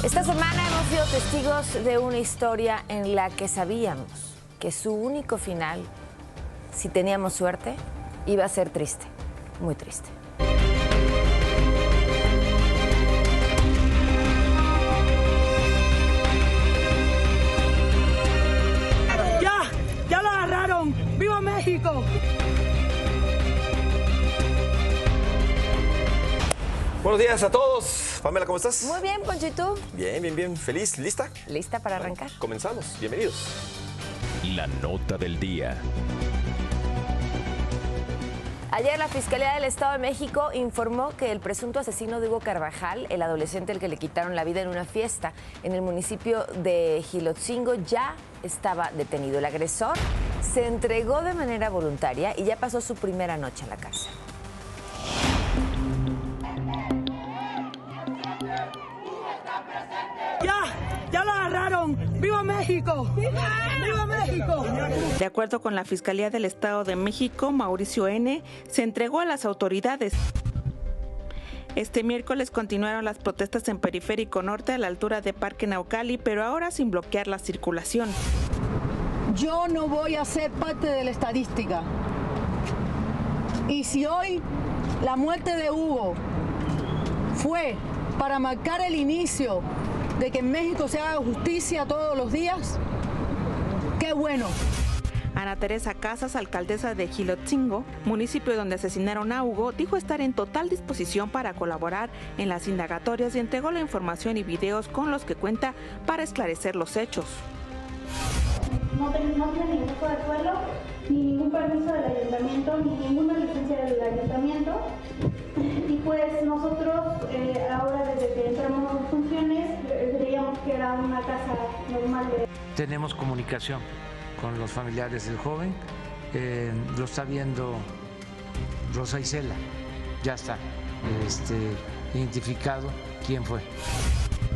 Esta semana hemos sido testigos de una historia en la que sabíamos que su único final, si teníamos suerte, iba a ser triste, muy triste. ¡Ya lo agarraron! ¡Viva México! Buenos días a todos. Pamela, ¿cómo estás? Muy bien, Poncho, ¿y tú? Bien. ¿Feliz? ¿Lista? ¿Lista para arrancar? Comenzamos. Bienvenidos. La nota del día. Ayer la Fiscalía del Estado de México informó que el presunto asesino de Hugo Carvajal, el adolescente al que le quitaron la vida en una fiesta en el municipio de Jilotzingo, ya estaba detenido. El agresor se entregó de manera voluntaria y ya pasó su primera noche en la cárcel. ¡Ya lo agarraron! ¡Viva México! ¡Viva México! De acuerdo con la Fiscalía del Estado de México, Mauricio N. se entregó a las autoridades. Este miércoles continuaron las protestas en Periférico Norte a la altura de Parque Naucali, pero ahora sin bloquear la circulación. Yo no voy a ser parte de la estadística. Y si hoy la muerte de Hugo fue para marcar el inicio de que en México se haga justicia todos los días, ¡qué bueno! Ana Teresa Casas, alcaldesa de Jilotzingo, municipio donde asesinaron a Hugo, dijo estar en total disposición para colaborar en las indagatorias y entregó la información y videos con los que cuenta para esclarecer los hechos. No tiene ningún uso de suelo, ni ningún permiso del ayuntamiento, ni ninguna licencia del ayuntamiento. Y pues nosotros ahora desde que entramos en funciones creíamos que era una casa normal. Tenemos comunicación con los familiares del joven, lo está viendo Rosa Isela, ya está identificado quién fue.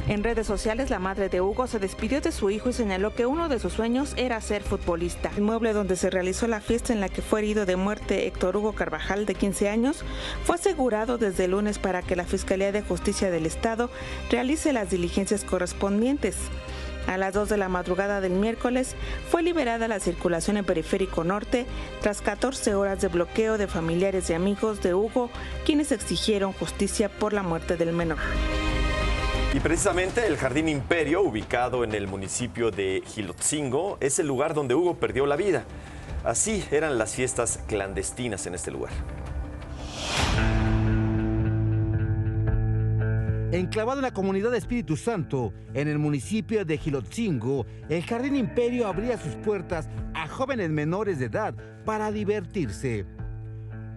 En redes sociales, la madre de Hugo se despidió de su hijo y señaló que uno de sus sueños era ser futbolista. El inmueble donde se realizó la fiesta en la que fue herido de muerte Héctor Hugo Carvajal, de 15 años, fue asegurado desde el lunes para que la Fiscalía de Justicia del Estado realice las diligencias correspondientes. A las 2 de la madrugada del miércoles fue liberada la circulación en Periférico Norte tras 14 horas de bloqueo de familiares y amigos de Hugo, quienes exigieron justicia por la muerte del menor. Y precisamente el Jardín Imperio, ubicado en el municipio de Jilotzingo, es el lugar donde Hugo perdió la vida. Así eran las fiestas clandestinas en este lugar. Enclavado en la comunidad de Espíritu Santo, en el municipio de Jilotzingo, el Jardín Imperio abría sus puertas a jóvenes menores de edad para divertirse.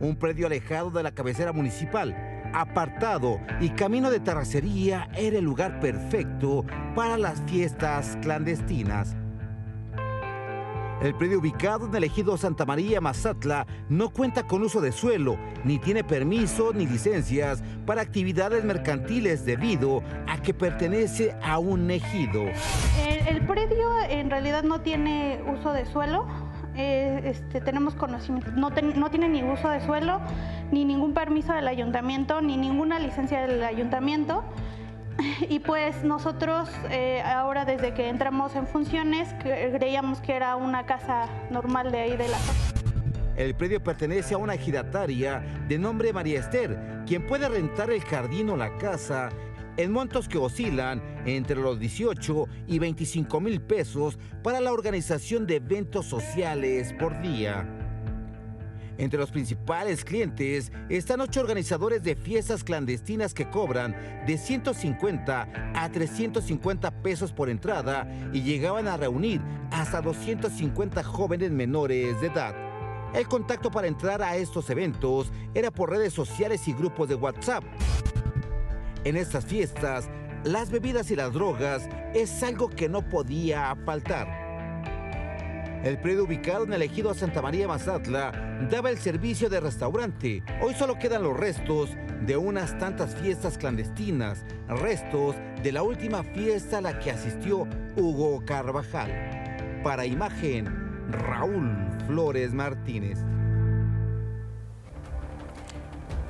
Un predio alejado de la cabecera municipal, apartado y camino de terracería, era el lugar perfecto para las fiestas clandestinas. El predio ubicado en el ejido Santa María, Mazatla, no cuenta con uso de suelo, ni tiene permiso ni licencias para actividades mercantiles debido a que pertenece a un ejido. El predio en realidad no tiene uso de suelo. Tenemos conocimiento, no tiene ni uso de suelo, ni ningún permiso del ayuntamiento, ni ninguna licencia del ayuntamiento. Y pues nosotros ahora desde que entramos en funciones creíamos que era una casa normal de ahí de la zona. El predio pertenece a una ejidataria de nombre María Esther, quien puede rentar el jardín o la casa en montos que oscilan entre los 18 y 25 mil pesos para la organización de eventos sociales por día. Entre los principales clientes están 8 organizadores de fiestas clandestinas que cobran de 150 a 350 pesos por entrada y llegaban a reunir hasta 250 jóvenes menores de edad. El contacto para entrar a estos eventos era por redes sociales y grupos de WhatsApp. En estas fiestas, las bebidas y las drogas es algo que no podía faltar. El predio ubicado en el ejido Santa María Mazatla daba el servicio de restaurante. Hoy solo quedan los restos de unas tantas fiestas clandestinas, restos de la última fiesta a la que asistió Hugo Carvajal. Para Imagen, Raúl Flores Martínez.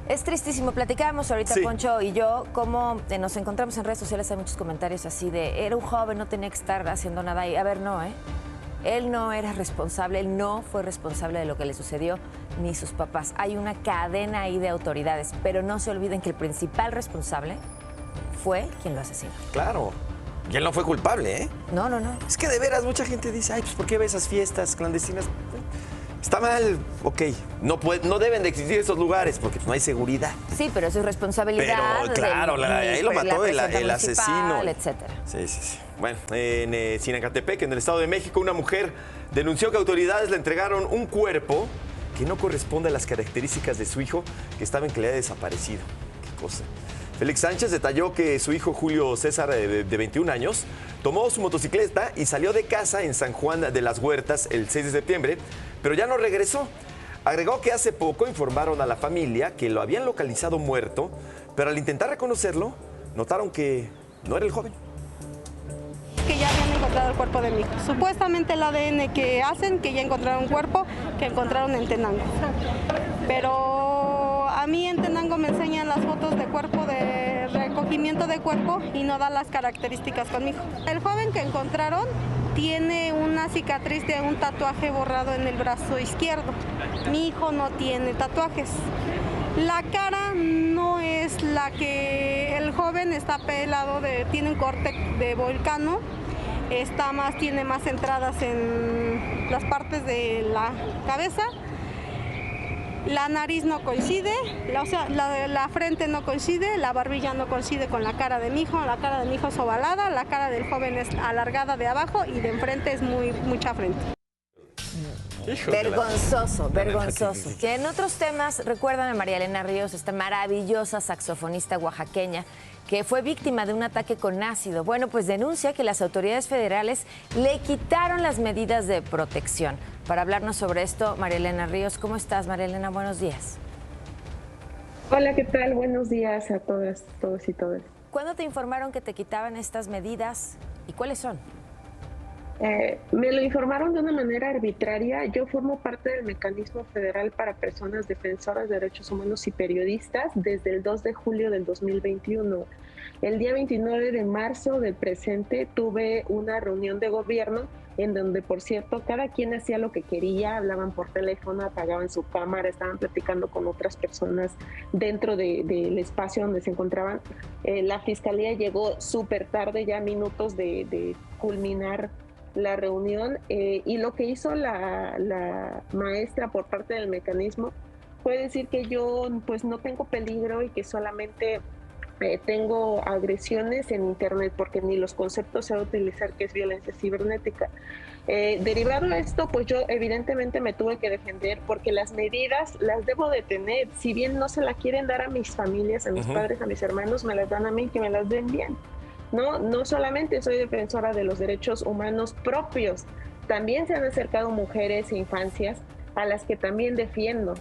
Es tristísimo. Platicábamos ahorita, sí, Poncho y yo, cómo nos encontramos en redes sociales, hay muchos comentarios así de, era un joven, no tenía que estar haciendo nada. Y a ver, no, él no era responsable, él no fue responsable de lo que le sucedió, ni sus papás. Hay una cadena ahí de autoridades, pero no se olviden que el principal responsable fue quien lo asesinó. Claro. Y él no fue culpable, ¿eh? No. Es que de veras mucha gente dice, ay, pues ¿por qué ve esas fiestas clandestinas? Está mal, ok. No deben de existir esos lugares porque no hay seguridad. Sí, pero eso es responsabilidad. Pero claro, ahí lo mató el asesino. Etcétera. Sí. Bueno, en Sinacatepec, en el Estado de México, una mujer denunció que autoridades le entregaron un cuerpo que no corresponde a las características de su hijo, que estaba en calidad de desaparecido. Qué cosa. Félix Sánchez detalló que su hijo Julio César, de 21 años, tomó su motocicleta y salió de casa en San Juan de las Huertas el 6 de septiembre, pero ya no regresó. Agregó que hace poco informaron a la familia que lo habían localizado muerto, pero al intentar reconocerlo, notaron que no era el joven. Que ya habían encontrado el cuerpo de mi hijo. Supuestamente el ADN que hacen, que ya encontraron un cuerpo, que encontraron en Tenango. Pero a mí en Tenango me enseñan las fotos de cuerpo, de recogimiento de cuerpo, y no dan las características con mi hijo. El joven que encontraron tiene una cicatriz de un tatuaje borrado en el brazo izquierdo. Mi hijo no tiene tatuajes. La cara no es la que el joven está pelado, tiene un corte de volcano, tiene más entradas en las partes de la cabeza. La nariz no coincide, la frente no coincide, la barbilla no coincide con la cara de mi hijo. La cara de mi hijo es ovalada, la cara del joven es alargada de abajo y de enfrente es mucha frente. Vergonzoso. Que en otros temas recuerdan a María Elena Ríos, esta maravillosa saxofonista oaxaqueña que fue víctima de un ataque con ácido. Bueno, pues denuncia que las autoridades federales le quitaron las medidas de protección. Para hablarnos sobre esto, María Elena Ríos, ¿cómo estás, María Elena? Buenos días. Hola, ¿qué tal? Buenos días a todas, todos y todas. ¿Cuándo te informaron que te quitaban estas medidas y cuáles son? Me lo informaron de una manera arbitraria. Yo formo parte del Mecanismo Federal para Personas Defensoras de Derechos Humanos y Periodistas desde el 2 de julio del 2021. El día 29 de marzo del presente tuve una reunión de gobierno en donde, por cierto, cada quien hacía lo que quería, hablaban por teléfono, apagaban su cámara, estaban platicando con otras personas dentro del espacio donde se encontraban. La Fiscalía llegó súper tarde, ya minutos de culminar la reunión, y lo que hizo la maestra por parte del mecanismo fue decir que yo pues no tengo peligro y que solamente tengo agresiones en internet, porque ni los conceptos se va a utilizar, que es violencia cibernética. Derivado de esto, pues yo evidentemente me tuve que defender, porque las medidas las debo de tener. Si bien no se la quieren dar a mis familias, a mis padres, a mis hermanos, me las dan a mí, que me las den bien. No solamente soy defensora de los derechos humanos propios, también se han acercado mujeres e infancias a las que también defiendo.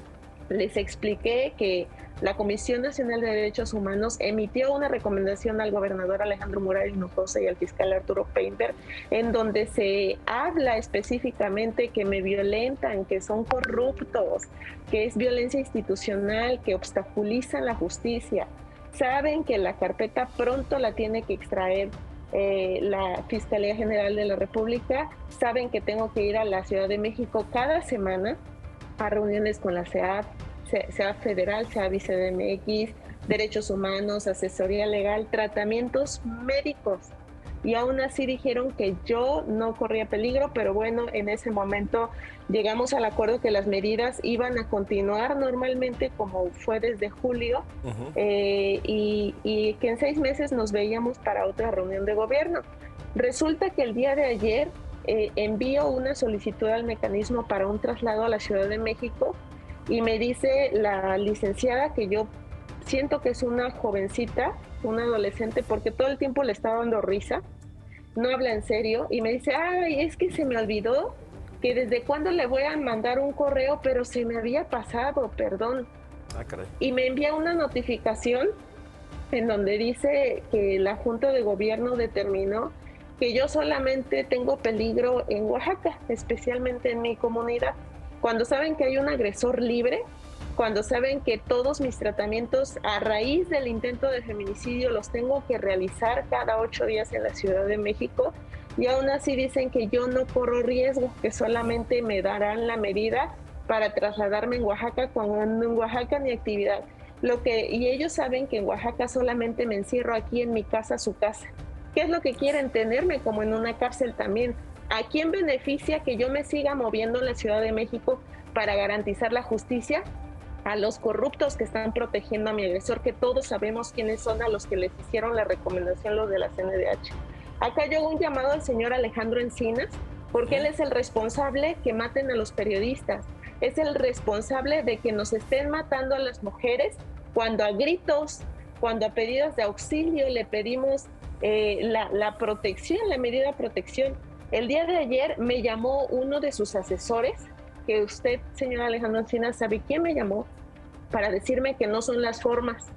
Les expliqué que la Comisión Nacional de Derechos Humanos emitió una recomendación al gobernador Alejandro Murat Hinojosa y al fiscal Arturo Painter, en donde se habla específicamente que me violentan, que son corruptos, que es violencia institucional, que obstaculizan la justicia. Saben que la carpeta pronto la tiene que extraer la Fiscalía General de la República. Saben que tengo que ir a la Ciudad de México cada semana a reuniones con la CEAP, CEAP Federal, CEAP y CDMX, Derechos Humanos, asesoría legal, tratamientos médicos. Y aún así dijeron que yo no corría peligro, pero bueno, en ese momento llegamos al acuerdo que las medidas iban a continuar normalmente como fue desde julio, y que en 6 meses nos veíamos para otra reunión de gobierno. Resulta que el día de ayer envío una solicitud al mecanismo para un traslado a la Ciudad de México, y me dice la licenciada que yo siento que es una jovencita, una adolescente, porque todo el tiempo le estaba dando risa, no habla en serio, y me dice, ay, es que se me olvidó que desde cuándo le voy a mandar un correo, pero se me había pasado, perdón. Caray. Y me envía una notificación en donde dice que la Junta de Gobierno determinó que yo solamente tengo peligro en Oaxaca, especialmente en mi comunidad. Cuando saben que hay un agresor libre, cuando saben que todos mis tratamientos a raíz del intento de feminicidio los tengo que realizar cada 8 días en la Ciudad de México, y aún así dicen que yo no corro riesgo, que solamente me darán la medida para trasladarme en Oaxaca cuando en Oaxaca ni actividad. Y ellos saben que en Oaxaca solamente me encierro aquí en mi casa, su casa. ¿Qué es lo que quieren? Tenerme como en una cárcel también. ¿A quién beneficia que yo me siga moviendo en la Ciudad de México para garantizar la justicia? A los corruptos que están protegiendo a mi agresor, que todos sabemos quiénes son, a los que les hicieron la recomendación los de la CNDH. Acá yo hago un llamado al señor Alejandro Encinas, porque él es el responsable que maten a los periodistas, es el responsable de que nos estén matando a las mujeres cuando a gritos, cuando a pedidos de auxilio le pedimos la protección, la medida de protección. El día de ayer me llamó uno de sus asesores, que usted, señor Alejandro Encinas, sabe quién me llamó, para decirme que no son las formas,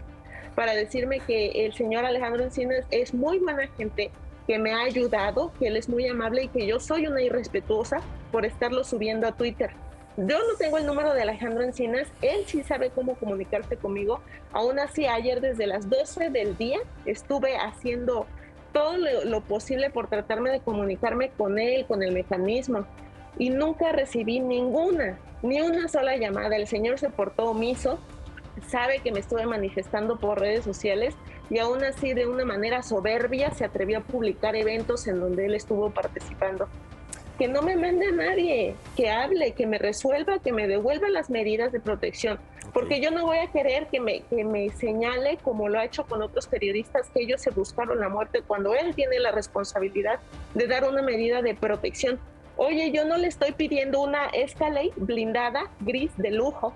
para decirme que el señor Alejandro Encinas es muy buena gente, que me ha ayudado, que él es muy amable y que yo soy una irrespetuosa por estarlo subiendo a Twitter. Yo no tengo el número de Alejandro Encinas, él sí sabe cómo comunicarse conmigo. Aún así, ayer desde las 12 del día estuve haciendo todo lo posible por tratarme de comunicarme con él, con el mecanismo, y nunca recibí ni una sola llamada. El señor se portó omiso, sabe que me estuve manifestando por redes sociales y aún así de una manera soberbia se atrevió a publicar eventos en donde él estuvo participando. Que no me mande a nadie, que hable, que me resuelva, que me devuelva las medidas de protección, porque yo no voy a querer que me señale, como lo ha hecho con otros periodistas, que ellos se buscaron la muerte cuando él tiene la responsabilidad de dar una medida de protección. Oye, yo no le estoy pidiendo una Escalade blindada gris de lujo,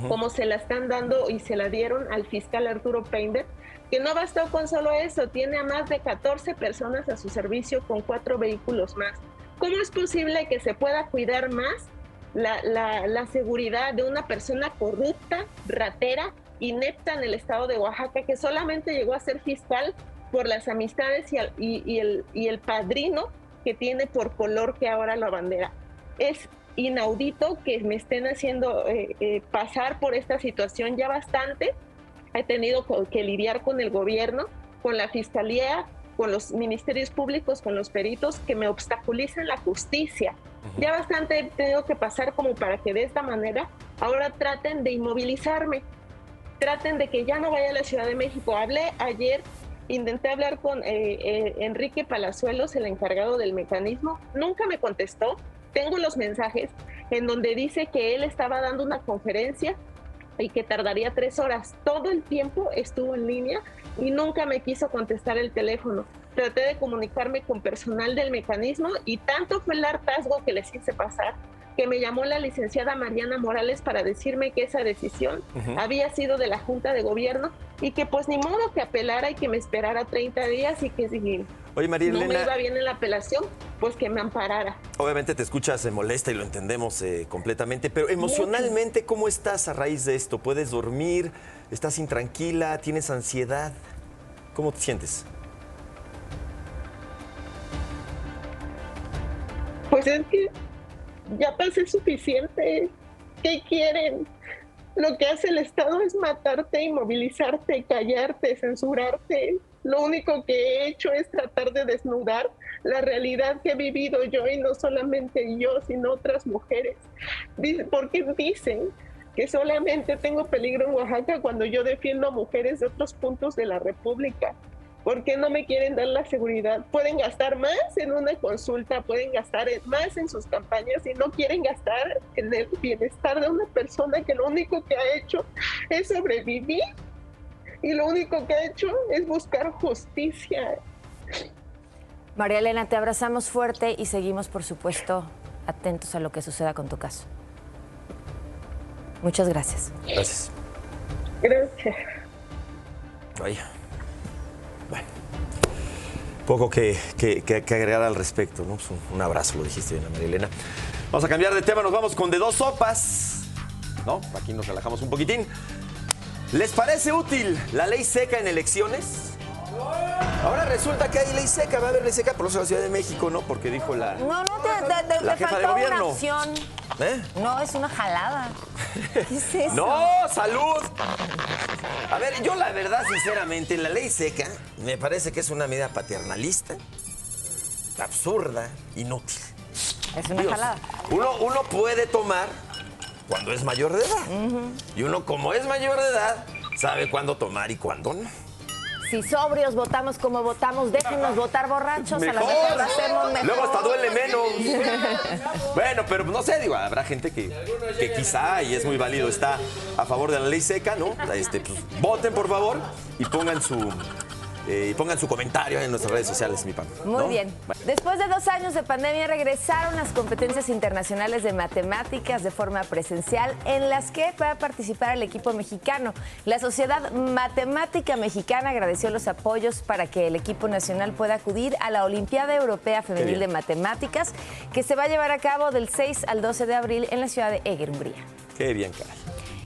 como se la están dando y se la dieron al fiscal Arturo Peinberg, que no bastó con solo eso, tiene a más de 14 personas a su servicio con 4 vehículos más. ¿Cómo es posible que se pueda cuidar más la seguridad de una persona corrupta, ratera, inepta en el estado de Oaxaca, que solamente llegó a ser fiscal por las amistades y el padrino que tiene por color que ahora la bandera? Es inaudito que me estén haciendo pasar por esta situación ya bastante. He tenido que lidiar con el gobierno, con la fiscalía, con los ministerios públicos, con los peritos, que me obstaculizan la justicia. Ya bastante he tenido que pasar como para que de esta manera ahora traten de inmovilizarme, traten de que ya no vaya a la Ciudad de México. Hablé ayer, intenté hablar con Enrique Palazuelos, el encargado del mecanismo, nunca me contestó. Tengo los mensajes en donde dice que él estaba dando una conferencia y que tardaría 3 horas. Todo el tiempo estuvo en línea y nunca me quiso contestar el teléfono. Traté de comunicarme con personal del mecanismo y tanto fue el hartazgo que les hice pasar que me llamó la licenciada Mariana Morales para decirme que esa decisión había sido de la Junta de Gobierno y que pues ni modo que apelara y que me esperara 30 días y que si Oye, María Elena, no me iba bien en la apelación, pues que me amparara. Obviamente te escuchas molesta y lo entendemos completamente, pero emocionalmente, ¿cómo estás a raíz de esto? ¿Puedes dormir? ¿Estás intranquila? ¿Tienes ansiedad? ¿Cómo te sientes? Pues es que ya pasé suficiente. ¿Qué quieren? Lo que hace el Estado es matarte, inmovilizarte, callarte, censurarte. Lo único que he hecho es tratar de desnudar la realidad que he vivido yo, y no solamente yo, sino otras mujeres. Porque dicen que solamente tengo peligro en Oaxaca cuando yo defiendo a mujeres de otros puntos de la República. ¿Por qué no me quieren dar la seguridad? Pueden gastar más en una consulta, pueden gastar más en sus campañas y no quieren gastar en el bienestar de una persona que lo único que ha hecho es sobrevivir y lo único que ha hecho es buscar justicia. María Elena, te abrazamos fuerte y seguimos, por supuesto, atentos a lo que suceda con tu caso. Muchas gracias. Gracias. Gracias. Vaya. Bueno, poco que agregar al respecto, ¿no? Pues un abrazo, lo dijiste bien, María Elena. Vamos a cambiar de tema, nos vamos con de 2 sopas, ¿no? Aquí nos relajamos un poquitín. ¿Les parece útil la ley seca en elecciones? Ahora resulta que hay ley seca, va a haber ley seca, por eso la Ciudad de México, ¿no? Porque dijo la te jefa de faltó gobierno. una opción. ¿Eh? No, es una jalada. ¿Qué es eso? No, salud. A ver, yo la verdad, sinceramente, la ley seca me parece que es una medida paternalista, absurda, inútil. Es una jalada. Uno puede tomar cuando es mayor de edad. Y uno, como es mayor de edad, sabe cuándo tomar y cuándo no. Si sobrios votamos como votamos, déjenos votar borrachos. Mejor. A la mejor lo hacemos mejor. Luego hasta duele menos. Bueno, pero no sé, digo, habrá gente que quizá, y es muy válido, está a favor de la ley seca, ¿no? Pues, voten, por favor, y pongan su comentario en nuestras redes sociales, mi pan. Muy bien. Después de 2 años de pandemia, regresaron las competencias internacionales de matemáticas de forma presencial, en las que va a participar el equipo mexicano. La Sociedad Matemática Mexicana agradeció los apoyos para que el equipo nacional pueda acudir a la Olimpiada Europea Femenil de Matemáticas, que se va a llevar a cabo del 6 al 12 de abril en la ciudad de Eger, Hungría. Qué bien, caray.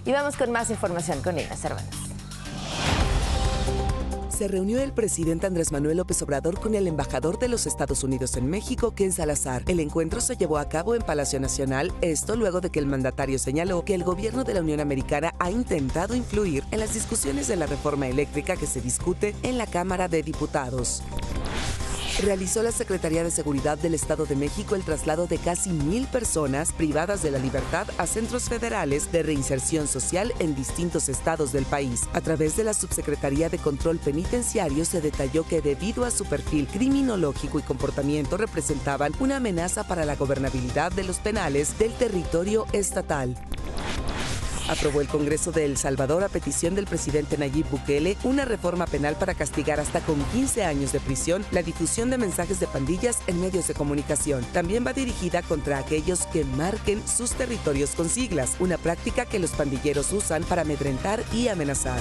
Y vamos con más información con Ina Cervantes. Se reunió el presidente Andrés Manuel López Obrador con el embajador de los Estados Unidos en México, Ken Salazar. El encuentro se llevó a cabo en Palacio Nacional, esto luego de que el mandatario señaló que el gobierno de la Unión Americana ha intentado influir en las discusiones de la reforma eléctrica que se discute en la Cámara de Diputados. Realizó la Secretaría de Seguridad del Estado de México el traslado de casi 1,000 personas privadas de la libertad a centros federales de reinserción social en distintos estados del país. A través de la Subsecretaría de Control Penitenciario se detalló que debido a su perfil criminológico y comportamiento representaban una amenaza para la gobernabilidad de los penales del territorio estatal. Aprobó el Congreso de El Salvador, a petición del presidente Nayib Bukele, una reforma penal para castigar hasta con 15 años de prisión la difusión de mensajes de pandillas en medios de comunicación. También va dirigida contra aquellos que marquen sus territorios con siglas, una práctica que los pandilleros usan para amedrentar y amenazar.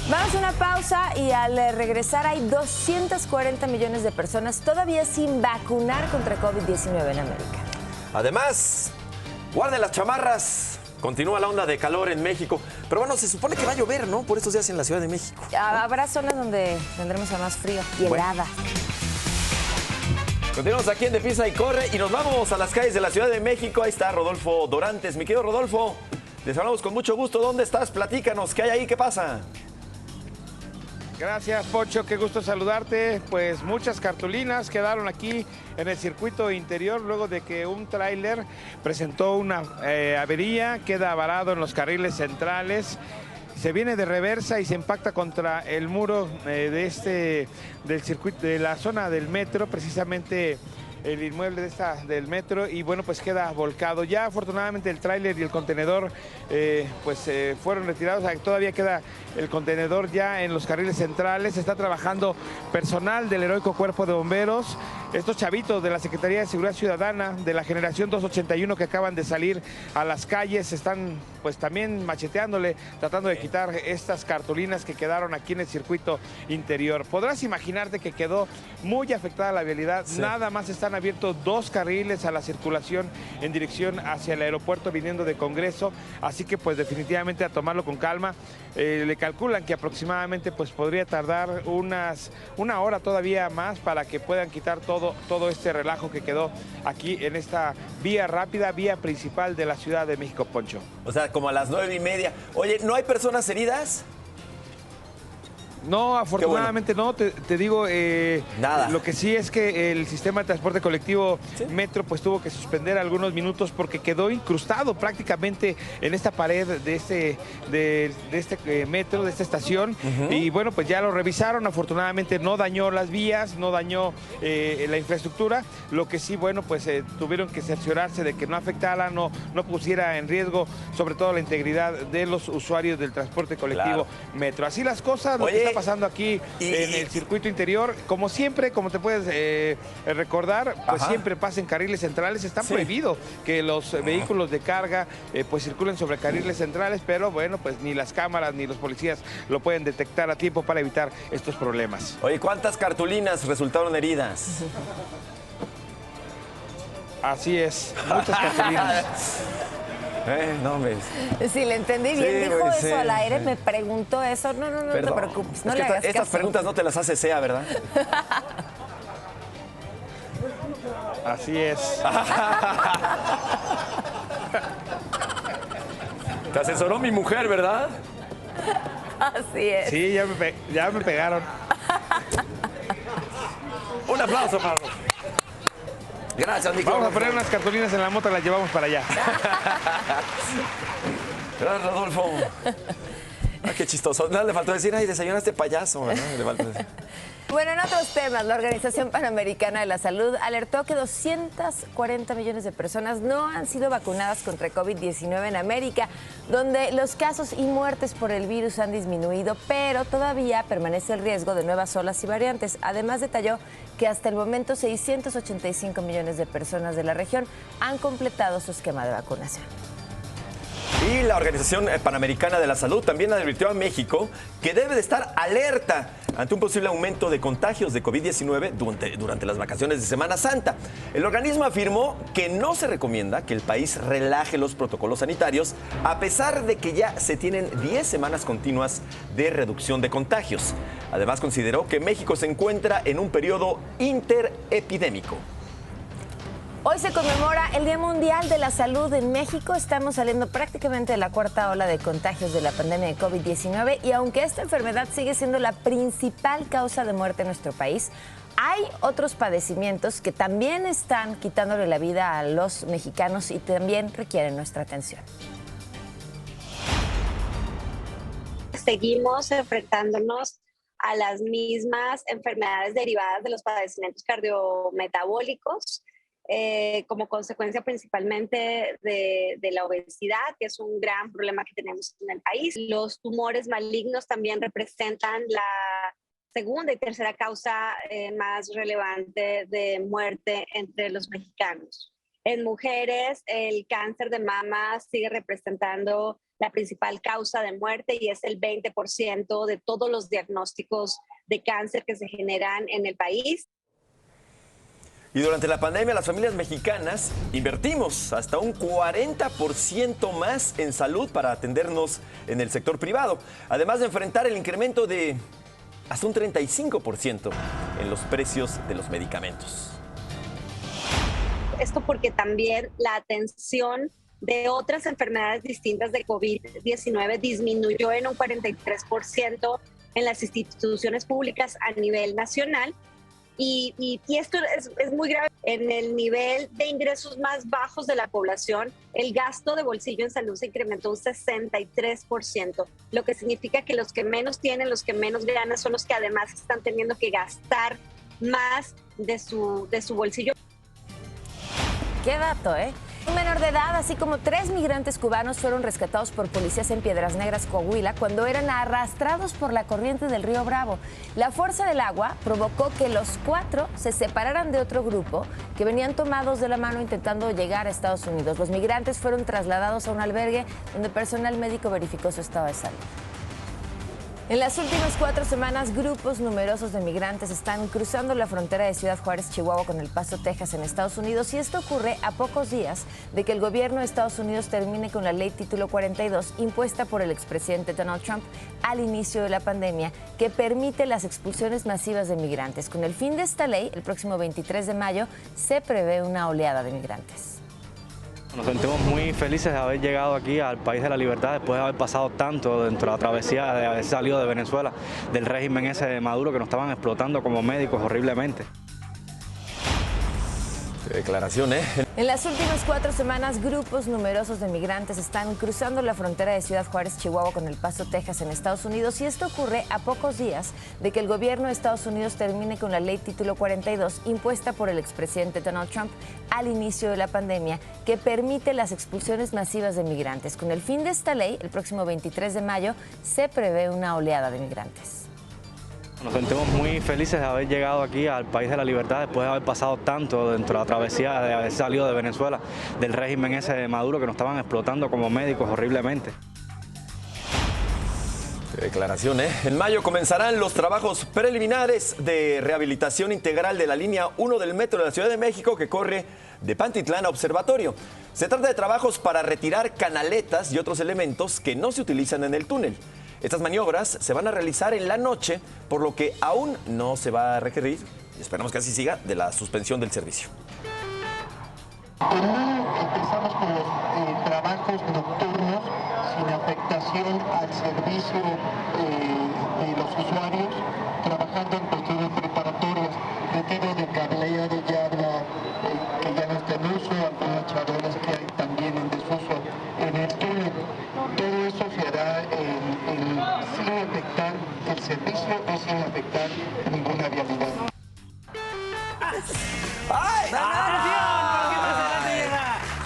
Vamos a una pausa y al regresar hay 240 millones de personas todavía sin vacunar contra COVID-19 en América. Además, guarden las chamarras. Continúa la onda de calor en México. Pero bueno, se supone que va a llover, ¿no? Por estos días en la Ciudad de México. Habrá zonas donde tendremos a más frío y helada. Continuamos aquí en De Pisa y Corre y nos vamos a las calles de la Ciudad de México. Ahí está Rodolfo Dorantes. Mi querido Rodolfo, les hablamos con mucho gusto. ¿Dónde estás? Platícanos. ¿Qué hay ahí? ¿Qué pasa? Gracias, Pocho, qué gusto saludarte. Pues muchas cartulinas quedaron aquí en el circuito interior luego de que un tráiler presentó una avería, queda varado en los carriles centrales. Se viene de reversa y se impacta contra el muro del circuito, de la zona del metro, precisamente el inmueble del metro, y bueno, pues queda volcado. Ya afortunadamente el tráiler y el contenedor fueron retirados. O sea, todavía queda el contenedor ya en los carriles centrales. Está trabajando personal del heroico Cuerpo de Bomberos. Estos chavitos de la Secretaría de Seguridad Ciudadana de la generación 281 que acaban de salir a las calles están pues también macheteándole, tratando de quitar estas cartulinas que quedaron aquí en el circuito interior. Podrás imaginarte que quedó muy afectada la vialidad. Sí. Nada más están abiertos 2 carriles a la circulación en dirección hacia el aeropuerto viniendo de Congreso, así que pues definitivamente a tomarlo con calma. Le calculan que aproximadamente pues podría tardar una hora todavía más para que puedan quitar todo este relajo que quedó aquí en esta vía rápida, vía principal de la Ciudad de México, Poncho. O sea, como a las 9:30. Oye, ¿no hay personas heridas? No, afortunadamente bueno. No, te digo, nada. Lo que sí es que el sistema de transporte colectivo Metro pues tuvo que suspender algunos minutos porque quedó incrustado prácticamente en esta pared de este metro, de esta estación. Y bueno, pues ya lo revisaron, afortunadamente no dañó las vías, no dañó la infraestructura. Lo que sí, bueno, pues tuvieron que cerciorarse de que no afectara, no pusiera en riesgo sobre todo la integridad de los usuarios del transporte colectivo Metro. Así las cosas, lo que está pasando aquí en el circuito interior, como siempre, como te puedes recordar, pues siempre pasa en carriles centrales. Está prohibido que los vehículos de carga pues circulen sobre carriles centrales, pero bueno, pues ni las cámaras ni los policías lo pueden detectar a tiempo para evitar estos problemas. Oye, ¿cuántas cartulinas resultaron heridas? Así es, muchas cartulinas. No me... Si le entendí bien, dijo eso al aire, me preguntó eso. No te preocupes, no le hagas caso. Estas preguntas no te las hace SEA, ¿verdad? Así es. Te asesoró mi mujer, ¿verdad? Así es. Sí, ya me pegaron. Un aplauso, Pablo. Gracias, Nico. Vamos a poner unas cartulinas en la moto, las llevamos para allá. Gracias, Rodolfo. Ah, qué chistoso. No, le faltó decir, ay, desayunaste payaso, ¿no? Le faltó decir. Bueno, en otros temas, la Organización Panamericana de la Salud alertó que 240 millones de personas no han sido vacunadas contra COVID-19 en América, donde los casos y muertes por el virus han disminuido, pero todavía permanece el riesgo de nuevas olas y variantes. Además, detalló que hasta el momento 685 millones de personas de la región han completado su esquema de vacunación. Y la Organización Panamericana de la Salud también advirtió a México que debe de estar alerta ante un posible aumento de contagios de COVID-19 durante las vacaciones de Semana Santa. El organismo afirmó que no se recomienda que el país relaje los protocolos sanitarios, a pesar de que ya se tienen 10 semanas continuas de reducción de contagios. Además, consideró que México se encuentra en un periodo interepidémico. Hoy se conmemora el Día Mundial de la Salud en México. Estamos saliendo prácticamente de la cuarta ola de contagios de la pandemia de COVID-19 y aunque esta enfermedad sigue siendo la principal causa de muerte en nuestro país, hay otros padecimientos que también están quitándole la vida a los mexicanos y también requieren nuestra atención. Seguimos enfrentándonos a las mismas enfermedades derivadas de los padecimientos cardiometabólicos, como consecuencia principalmente de la obesidad, que es un gran problema que tenemos en el país. Los tumores malignos también representan la segunda y tercera causa más relevante de muerte entre los mexicanos. En mujeres, el cáncer de mama sigue representando la principal causa de muerte y es el 20% de todos los diagnósticos de cáncer que se generan en el país. Y durante la pandemia, las familias mexicanas invertimos hasta un 40% más en salud para atendernos en el sector privado, además de enfrentar el incremento de hasta un 35% en los precios de los medicamentos. Esto porque también la atención de otras enfermedades distintas de COVID-19 disminuyó en un 43% en las instituciones públicas a nivel nacional. Y esto es muy grave. En el nivel de ingresos más bajos de la población, el gasto de bolsillo en salud se incrementó un 63%, lo que significa que los que menos tienen, los que menos ganan, son los que además están teniendo que gastar más de su bolsillo. Qué dato, ¿eh? Un menor de edad, así como 3 migrantes cubanos fueron rescatados por policías en Piedras Negras, Coahuila, cuando eran arrastrados por la corriente del río Bravo. La fuerza del agua provocó que los 4 se separaran de otro grupo que venían tomados de la mano intentando llegar a Estados Unidos. Los migrantes fueron trasladados a un albergue donde personal médico verificó su estado de salud. En las últimas 4 semanas, grupos numerosos de migrantes están cruzando la frontera de Ciudad Juárez, Chihuahua, con El Paso, Texas, en Estados Unidos. Y esto ocurre a pocos días de que el gobierno de Estados Unidos termine con la ley Título 42, impuesta por el expresidente Donald Trump al inicio de la pandemia, que permite las expulsiones masivas de migrantes. Con el fin de esta ley, el próximo 23 de mayo, se prevé una oleada de migrantes. Nos sentimos muy felices de haber llegado aquí al país de la libertad después de haber pasado tanto dentro de la travesía, de haber salido de Venezuela, del régimen ese de Maduro que nos estaban explotando como médicos horriblemente. Qué declaración, ¿eh? En las últimas 4 semanas, grupos numerosos de migrantes están cruzando la frontera de Ciudad Juárez, Chihuahua, con El Paso, Texas, en Estados Unidos. Y esto ocurre a pocos días de que el gobierno de Estados Unidos termine con la ley Título 42, impuesta por el expresidente Donald Trump al inicio de la pandemia, que permite las expulsiones masivas de migrantes. Con el fin de esta ley, el próximo 23 de mayo, se prevé una oleada de migrantes. Nos sentimos muy felices de haber llegado aquí al país de la libertad después de haber pasado tanto dentro de la travesía, de haber salido de Venezuela, del régimen ese de Maduro que nos estaban explotando como médicos horriblemente. Qué declaración, ¿eh? En mayo comenzarán los trabajos preliminares de rehabilitación integral de la línea 1 del metro de la Ciudad de México que corre de Pantitlán a Observatorio. Se trata de trabajos para retirar canaletas y otros elementos que no se utilizan en el túnel. Estas maniobras se van a realizar en la noche, por lo que aún no se va a requerir, y esperamos que así siga, de la suspensión del servicio. Por un lado, empezamos con los trabajos nocturnos, sin pusieron al servicio de los usuarios, trabajando en cuestiones preparatorias, retiro de cableado de yarda que ya no está en uso, algunas charolas que hay también en desuso en el túnel. Todo eso se hará sin afectar el servicio o sin afectar ninguna vialidad. ¡Ay!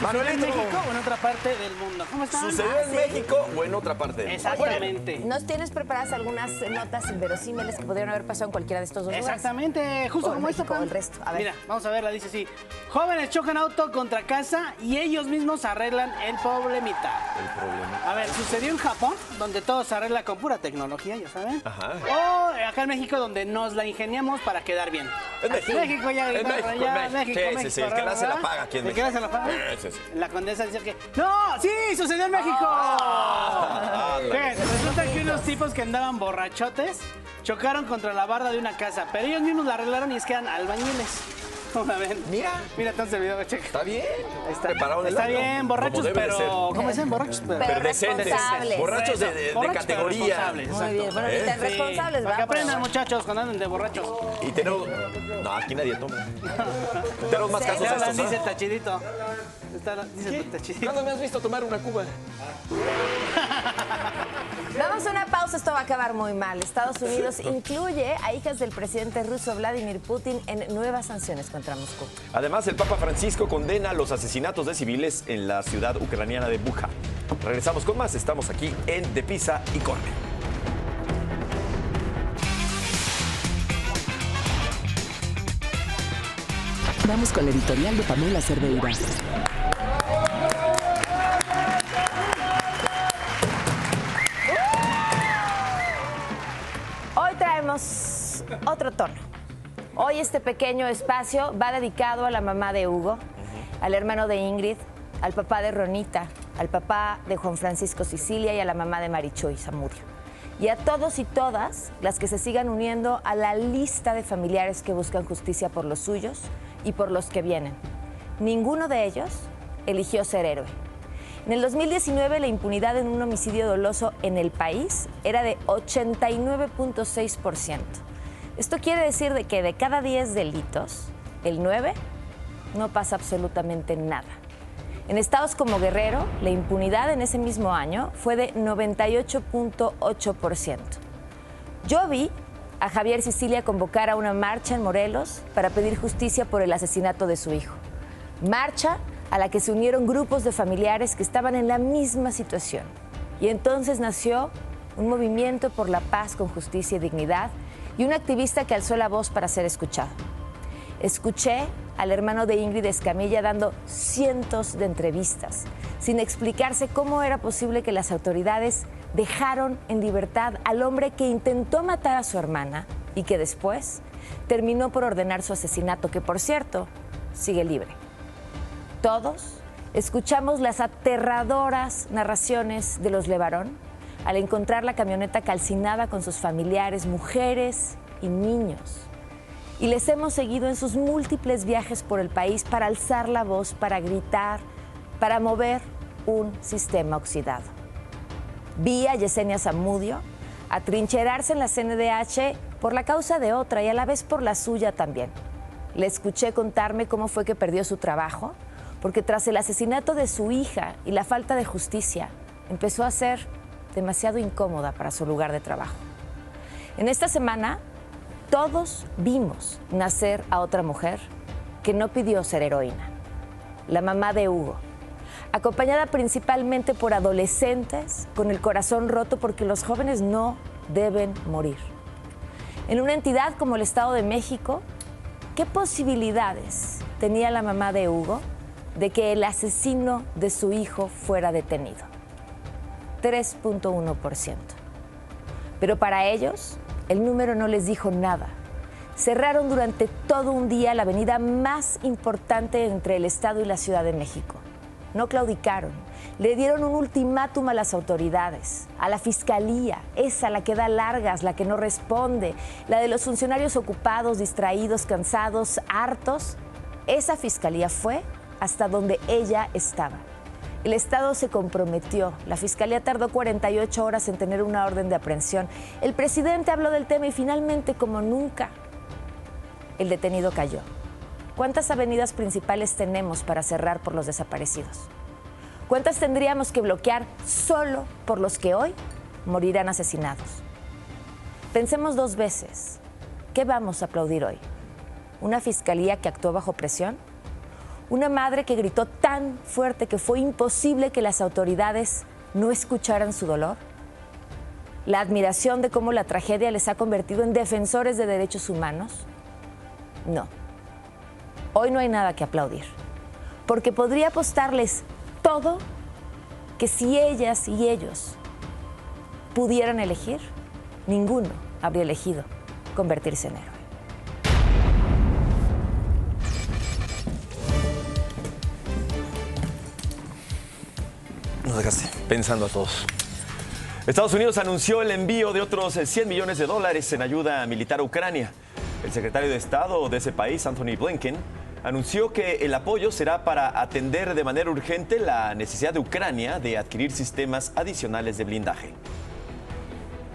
Manuelito. ¿En México o en otra parte del mundo? ¿Cómo están? ¿Sucedió en México o en otra parte del mundo? Exactamente. ¿Nos tienes preparadas algunas notas inverosímiles que pudieron haber pasado en cualquiera de estos dos lugares? Exactamente, justo como México, esto. O el resto. A ver. Mira, vamos a verla, dice así. Jóvenes chocan auto contra casa y ellos mismos arreglan el problemita. El problema. A ver, sucedió en Japón, donde todo se arregla con pura tecnología, ya saben. Ajá. O acá en México, donde nos la ingeniamos para quedar bien. En México. México ya. En México, México. Sí, el que la hace la paga aquí en México. El que la hace la paga. Sí. La condesa dice que... ¡No! ¡Sí! ¡Sucedió en México! Resulta que unos tipos que andaban borrachotes chocaron contra la barda de una casa, pero ellos mismos la arreglaron y es que eran albañiles. ¿Cómo la ven? Mira. Mira, entonces el video, checa. Está bien. Está preparado Está bien, borrachos, pero... ¿Cómo dicen? Borrachos, pero decentes. Responsables. Borrachos de categoría. Muy bien. Bueno, ni tan responsables, Para que vamos. aprendan, muchachos, cuando anden de borrachos. Y tenemos... No, aquí nadie toma. Tenemos más casos estos, Dice ¿no? Tachidito. Dice Tachidito. ¿Cuándo me has visto tomar una cuba? Vamos a una pausa, esto va a acabar muy mal. Estados Unidos incluye a hijas del presidente ruso Vladimir Putin en nuevas sanciones contra Moscú. Además, el Papa Francisco condena los asesinatos de civiles en la ciudad ucraniana de Bucha. Regresamos con más, estamos aquí en De Pisa y Corre. Vamos con la editorial de Pamela Cerdeira. Hoy traemos otro tono. Hoy este pequeño espacio va dedicado a la mamá de Hugo, al hermano de Ingrid, al papá de Ronita, al papá de Juan Francisco Sicilia y a la mamá de Marichuy Zamudio. Y a todos y todas las que se sigan uniendo a la lista de familiares que buscan justicia por los suyos y por los que vienen. Ninguno de ellos eligió ser héroe. En el 2019 la impunidad en un homicidio doloso en el país era de 89.6%. Esto quiere decir de que de cada 10 delitos, el 9 no pasa absolutamente nada. En estados como Guerrero, la impunidad en ese mismo año fue de 98.8%. Yo vi a Javier Sicilia convocar a una marcha en Morelos para pedir justicia por el asesinato de su hijo. Marcha a la que se unieron grupos de familiares que estaban en la misma situación. Y entonces nació un movimiento por la paz con justicia y dignidad y un activista que alzó la voz para ser escuchado. Escuché al hermano de Ingrid Escamilla dando cientos de entrevistas, sin explicarse cómo era posible que las autoridades dejaron en libertad al hombre que intentó matar a su hermana y que después terminó por ordenar su asesinato, que por cierto, sigue libre. Todos escuchamos las aterradoras narraciones de los Levarón al encontrar la camioneta calcinada con sus familiares, mujeres y niños. Y les hemos seguido en sus múltiples viajes por el país para alzar la voz, para gritar, para mover un sistema oxidado. Vi a Yesenia Zamudio atrincherarse en la CNDH por la causa de otra y a la vez por la suya también. Le escuché contarme cómo fue que perdió su trabajo, porque tras el asesinato de su hija y la falta de justicia, empezó a ser demasiado incómoda para su lugar de trabajo. En esta semana, todos vimos nacer a otra mujer que no pidió ser heroína, la mamá de Hugo, acompañada principalmente por adolescentes con el corazón roto porque los jóvenes no deben morir. En una entidad como el Estado de México, ¿qué posibilidades tenía la mamá de Hugo de que el asesino de su hijo fuera detenido? 3.1%. Pero para ellos, el número no les dijo nada. Cerraron durante todo un día la avenida más importante entre el Estado y la Ciudad de México. No claudicaron. Le dieron un ultimátum a las autoridades, a la Fiscalía, esa la que da largas, la que no responde, la de los funcionarios ocupados, distraídos, cansados, hartos. Esa Fiscalía fue hasta donde ella estaba. El Estado se comprometió. La Fiscalía tardó 48 horas en tener una orden de aprehensión. El presidente habló del tema y finalmente, como nunca, el detenido cayó. ¿Cuántas avenidas principales tenemos para cerrar por los desaparecidos? ¿Cuántas tendríamos que bloquear solo por los que hoy morirán asesinados? Pensemos dos veces. ¿Qué vamos a aplaudir hoy? ¿Una fiscalía que actuó bajo presión? ¿Una madre que gritó tan fuerte que fue imposible que las autoridades no escucharan su dolor? ¿La admiración de cómo la tragedia les ha convertido en defensores de derechos humanos? No. Hoy no hay nada que aplaudir, porque podría apostarles todo que si ellas y ellos pudieran elegir, ninguno habría elegido convertirse en héroe. Nos dejaste pensando a todos. Estados Unidos anunció el envío de otros $100 millones en ayuda militar a Ucrania. El secretario de Estado de ese país, Anthony Blinken, anunció que el apoyo será para atender de manera urgente la necesidad de Ucrania de adquirir sistemas adicionales de blindaje.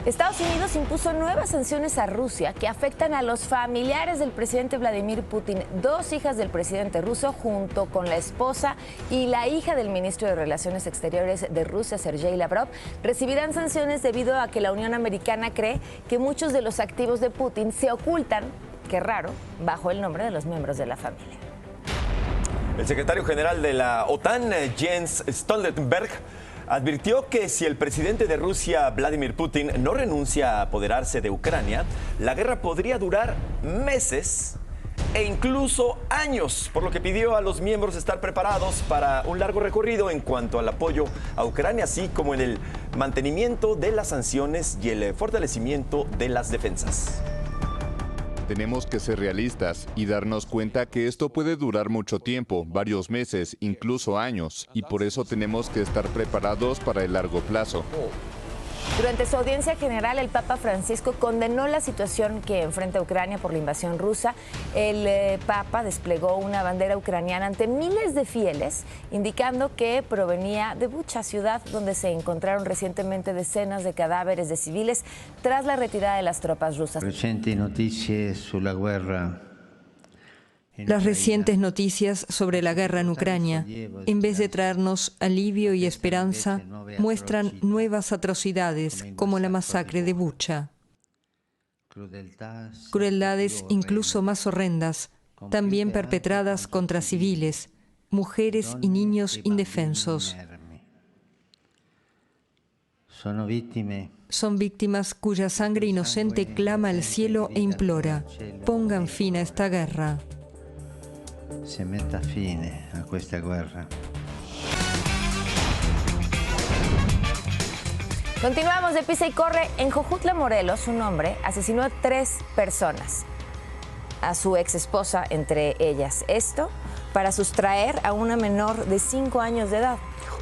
Estados Unidos impuso nuevas sanciones a Rusia que afectan a los familiares del presidente Vladimir Putin. 2 hijas del presidente ruso, junto con la esposa y la hija del ministro de Relaciones Exteriores de Rusia, Sergei Lavrov, recibirán sanciones debido a que la Unión Americana cree que muchos de los activos de Putin se ocultan, qué raro, bajo el nombre de los miembros de la familia. El secretario general de la OTAN, Jens Stoltenberg, advirtió que si el presidente de Rusia, Vladimir Putin, no renuncia a apoderarse de Ucrania, la guerra podría durar meses e incluso años, por lo que pidió a los miembros estar preparados para un largo recorrido en cuanto al apoyo a Ucrania, así como en el mantenimiento de las sanciones y el fortalecimiento de las defensas. Tenemos que ser realistas y darnos cuenta que esto puede durar mucho tiempo, varios meses, incluso años, y por eso tenemos que estar preparados para el largo plazo. Durante su audiencia general, el Papa Francisco condenó la situación que enfrenta Ucrania por la invasión rusa. El Papa desplegó una bandera ucraniana ante miles de fieles, indicando que provenía de Bucha, ciudad donde se encontraron recientemente decenas de cadáveres de civiles tras la retirada de las tropas rusas. Las recientes noticias sobre la guerra en Ucrania, en vez de traernos alivio y esperanza, muestran nuevas atrocidades como la masacre de Bucha. Crueldades incluso más horrendas, también perpetradas contra civiles, mujeres y niños indefensos. Son víctimas cuya sangre inocente clama al cielo e implora: pongan fin a esta guerra. Se metta fine a questa guerra. Continuamos de Pisa y Corre. En Jojutla, Morelos, un hombre asesinó a 3 personas, a su ex esposa entre ellas. Esto para sustraer a una menor de 5 años de edad.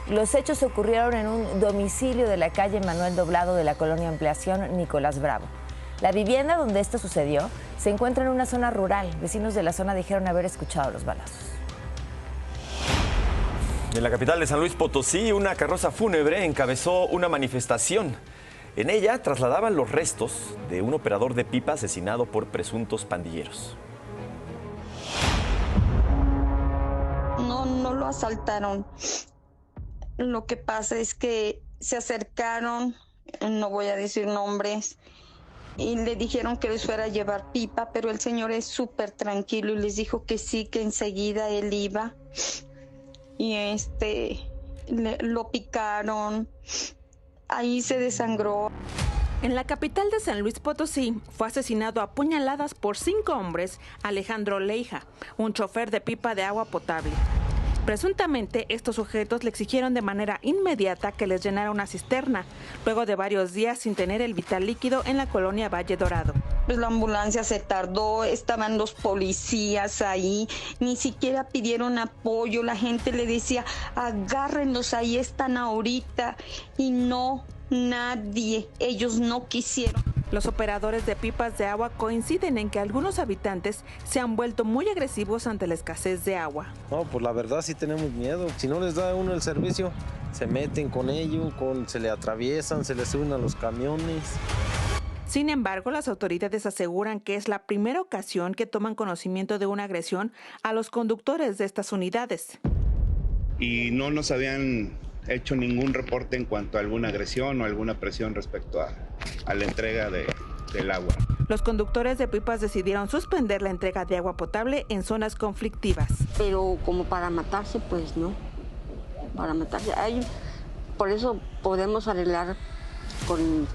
Los hechos ocurrieron en un domicilio de la calle Manuel Doblado de la colonia Ampliación Nicolás Bravo. La vivienda donde esto sucedió se encuentra en una zona rural. Vecinos de la zona dijeron haber escuchado los balazos. En la capital de San Luis Potosí, una carroza fúnebre encabezó una manifestación. En ella trasladaban los restos de un operador de pipa asesinado por presuntos pandilleros. No lo asaltaron. Lo que pasa es que se acercaron, no voy a decir nombres, y le dijeron que les fuera a llevar pipa, pero el señor es súper tranquilo y les dijo que sí, que enseguida él iba. Y lo picaron, ahí se desangró. En la capital de San Luis Potosí fue asesinado a puñaladas por 5 hombres Alejandro Leija, un chofer de pipa de agua potable. Presuntamente, estos sujetos le exigieron de manera inmediata que les llenara una cisterna, luego de varios días sin tener el vital líquido en la colonia Valle Dorado. Pues la ambulancia se tardó, estaban los policías ahí, ni siquiera pidieron apoyo, la gente le decía, agárrenlos, ahí están ahorita, y no, nadie, ellos no quisieron. Los operadores de pipas de agua coinciden en que algunos habitantes se han vuelto muy agresivos ante la escasez de agua. No, pues la verdad sí tenemos miedo. Si no les da uno el servicio, se meten con ellos, se le atraviesan, se les suben a los camiones. Sin embargo, las autoridades aseguran que es la primera ocasión que toman conocimiento de una agresión a los conductores de estas unidades. Y no nos habían hecho ningún reporte en cuanto a alguna agresión o alguna presión respecto a la entrega del agua. Los conductores de pipas decidieron suspender la entrega de agua potable en zonas conflictivas. Pero como para matarse, pues no. Para matarse. Por eso podemos arreglar con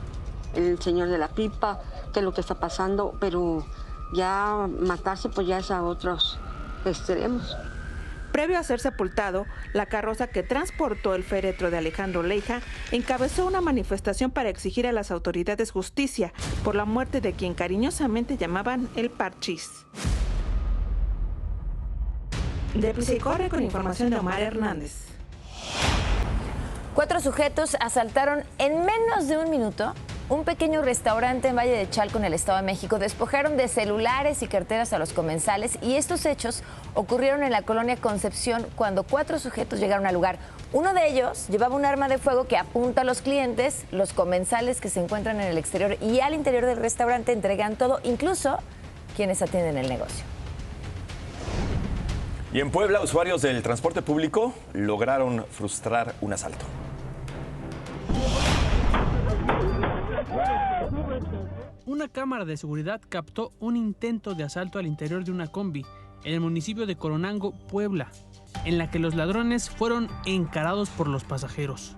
el señor de la pipa qué es lo que está pasando, pero ya matarse pues ya es a otros extremos. Previo a ser sepultado, la carroza que transportó el féretro de Alejandro Leija encabezó una manifestación para exigir a las autoridades justicia por la muerte de quien cariñosamente llamaban el Parchís. Deprisa y corre con información de Omar Hernández. 4 sujetos asaltaron en menos de un minuto un pequeño restaurante en Valle de Chalco, en el Estado de México. Despojaron de celulares y carteras a los comensales y estos hechos ocurrieron en la colonia Concepción cuando 4 sujetos llegaron al lugar. Uno de ellos llevaba un arma de fuego que apunta a los clientes. Los comensales que se encuentran en el exterior y al interior del restaurante entregan todo, incluso quienes atienden el negocio. Y en Puebla, usuarios del transporte público lograron frustrar un asalto. Una cámara de seguridad captó un intento de asalto al interior de una combi en el municipio de Coronango, Puebla, en la que los ladrones fueron encarados por los pasajeros.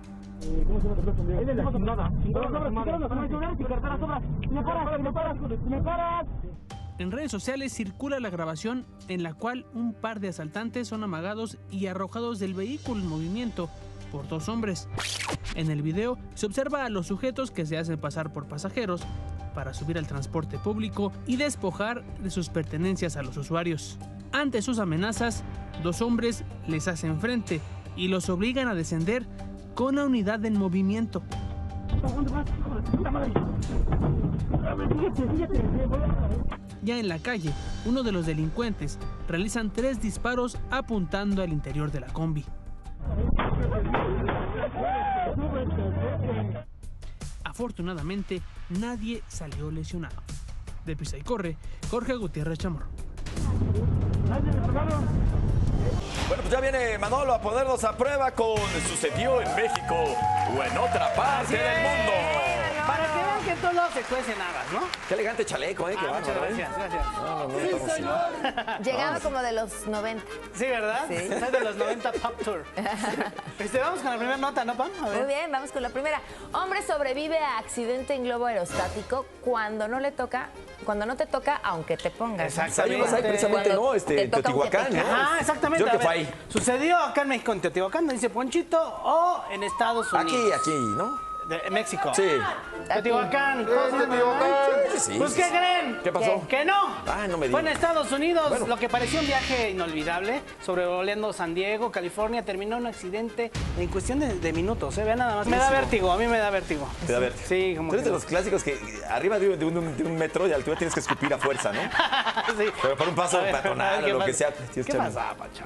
En redes sociales circula la grabación en la cual un par de asaltantes son amagados y arrojados del vehículo en movimiento por 2 hombres. En el video se observa a los sujetos que se hacen pasar por pasajeros para subir al transporte público y despojar de sus pertenencias a los usuarios. Ante sus amenazas, 2 hombres les hacen frente y los obligan a descender con la unidad en movimiento. Ya en la calle, uno de los delincuentes realizan 3 disparos apuntando al interior de la combi. Afortunadamente, nadie salió lesionado. De Pisa y Corre, Jorge Gutiérrez Chamorro. Bueno, pues ya viene Manolo a ponernos a prueba con Sucedió en México o en otra parte del mundo. Para que vean que en todos lados se cuecen habas, ¿no? Qué elegante chaleco, ¿eh? Muchas gracias, gracias. Sí, señor. Llegaba como de los 90. Sí, ¿verdad? Sí. Es de los 90 Pop Tour. Vamos con la primera nota, ¿no, Pam? Muy bien, vamos con la primera. Hombre sobrevive a accidente en globo aerostático cuando no te toca, aunque te pongas. Exactamente. Ahí precisamente, ¿no? Teotihuacán, ¿no? Ah, exactamente. Yo que fue ahí. Sucedió acá en México, en Teotihuacán, dice Ponchito, o en Estados Unidos. Aquí, ¿no? De México. Sí. Teotihuacán. Sí. Pues, ¿qué creen? ¿Qué pasó? Que no. Ah, no me digas. Fue en Estados Unidos. Bueno. Lo que parecía un viaje inolvidable, sobrevolando San Diego, California, terminó en un accidente en cuestión de minutos. Vean nada más. Me da vértigo, a mí me da vértigo. Te da vértigo. Sí, como Tú eres de los clásicos que arriba de un metro de altura tienes que escupir a fuerza, ¿no? Sí. Pero por un paso peatonal o lo que sea. ¿Qué pasa, Pacho?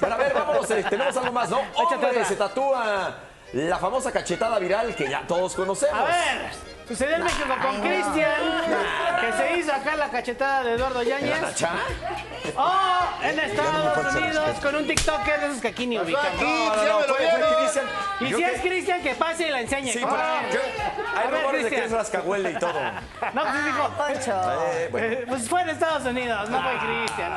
Bueno, a ver, vámonos. Tenemos algo más, ¿no? Hombre, se tatúa la famosa cachetada viral que ya todos conocemos. A ver, sucedió en México con Cristian, que se hizo acá la cachetada de Eduardo Yáñez. O en Estados Unidos con un TikToker de esos que aquí ni ubican. Cristian. Y si es Cristian, que pase y la enseñe. Sí, hay rumores de que es rascahuele y todo. No, pues dijo, bueno. pues fue en Estados Unidos, no fue Cristian.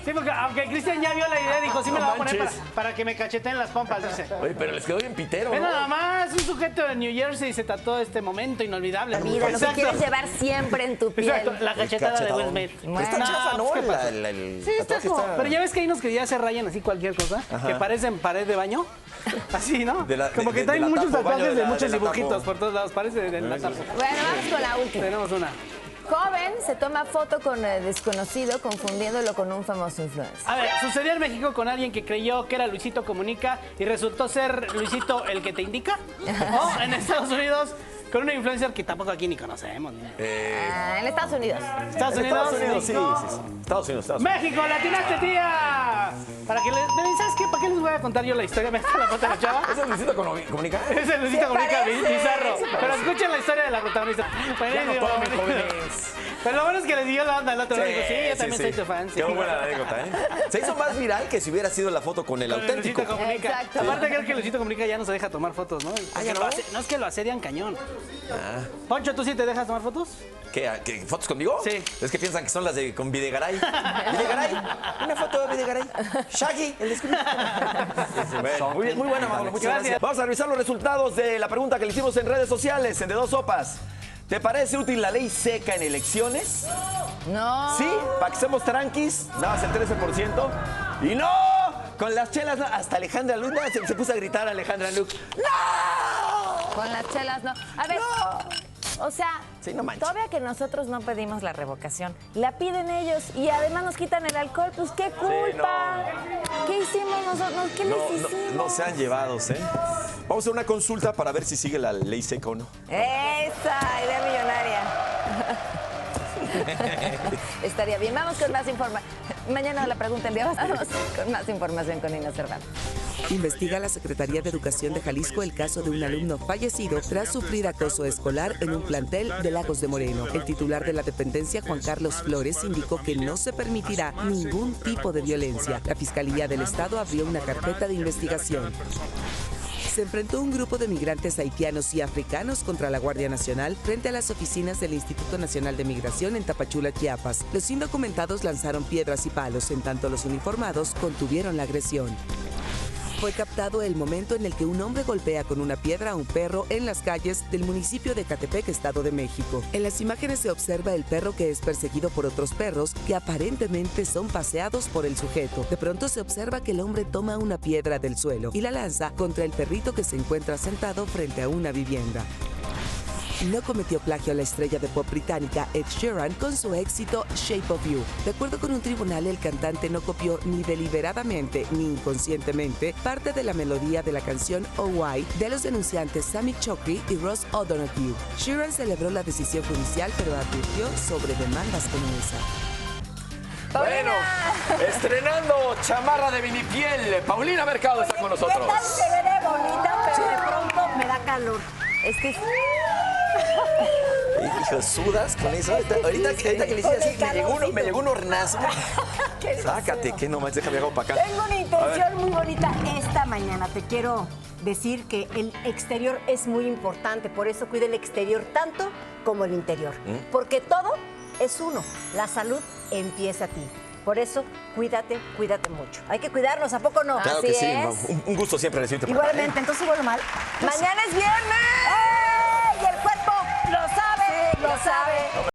Sí, porque aunque Cristian ya vio la idea, dijo, sí me la voy a poner para que me cacheteen las pompas, dice. Oye, pero les quedó bien pitero, Ve ¿no? nada más, un sujeto de New Jersey se tatuó este momento inolvidable. Mira, lo que quieres llevar siempre en tu piel. Exacto, la cachetada de Will Smith. Está chafa, ¿no? Sí, está como... Pero ya ves que hay unos que ya se rayan así cualquier cosa, que parecen pared de baño. Así, ¿no? Como que traen muchos tatuajes de muchos dibujitos por todos lados. Parece de la tapo. Bueno, vamos con la última. Tenemos una. Joven se toma foto con desconocido confundiéndolo con un famoso influencer. A ver, sucedió en México con alguien que creyó que era Luisito Comunica y resultó ser Luisito el que te indica. O en Estados Unidos Con una influencer que tampoco aquí ni conocemos. En Estados Unidos. Estados Unidos, sí. Estados Unidos. México, latinaste, tía. ¿Sabes qué? ¿Para qué les voy a contar yo la historia? ¿Me está la foto de la chava? ¿Es el Luisito Comunica? Es el Luisito Comunica bizarro. Sí, pero escuchen la historia de la protagonista. Ya no tomen, jóvenes. Pero lo bueno es que le dio la onda al otro. Digo, sí, yo también soy tu fan. Qué buena anécdota, ¿eh? Se hizo más viral que si hubiera sido la foto con el auténtico. Luisito Comunica. Exacto. Aparte creo que Luisito Comunica ya no se deja tomar fotos, ¿no? ¿ya no? No es que lo asedian cañón. Ah. Poncho, ¿tú sí te dejas tomar fotos? ¿Qué? ¿Fotos conmigo? Sí. Es que piensan que son las de con Videgaray. ¿Videgaray? Una foto de Videgaray. Shaggy, el descubrido. Muy buena, Manolo. Muchas gracias. Vamos a revisar los resultados de la pregunta que le hicimos en redes sociales, en De Dos Sopas. ¿Te parece útil la ley seca en elecciones? No. ¿Sí? ¿Para que estemos tranquis? Nada más el 13%. ¡Y no! Con las chelas, hasta Alejandra Luz, se puso a gritar a Alejandra Luz. ¡No! Con las chelas no. A ver, o sea, sí, no manches. todavía que nosotros no pedimos la revocación, la piden ellos y además nos quitan el alcohol, pues qué culpa. Sí, ¿Qué hicimos nosotros? ¿Qué les hicimos? No sean llevados, ¿eh? Vamos a hacer una consulta para ver si sigue la ley seca o no. Esa idea millonaria. Estaría bien. Vamos con más información. Mañana la pregunta el día vamos con más información con Inés Cervantes. Investiga la Secretaría de Educación de Jalisco el caso de un alumno fallecido tras sufrir acoso escolar en un plantel de Lagos de Moreno. El titular de la dependencia, Juan Carlos Flores, indicó que no se permitirá ningún tipo de violencia. La Fiscalía del Estado abrió una carpeta de investigación. Se enfrentó un grupo de migrantes haitianos y africanos contra la Guardia Nacional frente a las oficinas del Instituto Nacional de Migración en Tapachula, Chiapas. Los indocumentados lanzaron piedras y palos, en tanto los uniformados contuvieron la agresión. Fue captado el momento en el que un hombre golpea con una piedra a un perro en las calles del municipio de Ecatepec, Estado de México. En las imágenes se observa el perro que es perseguido por otros perros que aparentemente son paseados por el sujeto. De pronto se observa que el hombre toma una piedra del suelo y la lanza contra el perrito que se encuentra sentado frente a una vivienda. No cometió plagio la estrella de pop británica Ed Sheeran con su éxito Shape of You. De acuerdo con un tribunal, el cantante no copió ni deliberadamente ni inconscientemente parte de la melodía de la canción Oh Why de los denunciantes Sammy Chokri y Ross O'Donoghue. Sheeran celebró la decisión judicial, pero advirtió sobre demandas como esa. Bueno, estrenando chamarra de vinipiel, Paulina Mercado está con nosotros. ¿Qué tal? Se ve bonita, pero de pronto me da calor. Es que hijo, sudas con eso. Ahorita que le hice así, me llegó un hornazo. Sácate, que no manches, déjame hago para acá. Tengo una intención muy bonita esta mañana. Te quiero decir que el exterior es muy importante. Por eso cuida el exterior tanto como el interior. Porque todo es uno. La salud empieza a ti. Por eso, cuídate mucho. Hay que cuidarnos, ¿a poco no? Claro Así que sí, es. un gusto siempre recibirte. Igualmente, entonces vuelvo mal. Mañana es viernes. ¡Ey! Y el cuerpo lo sabe, lo sabe.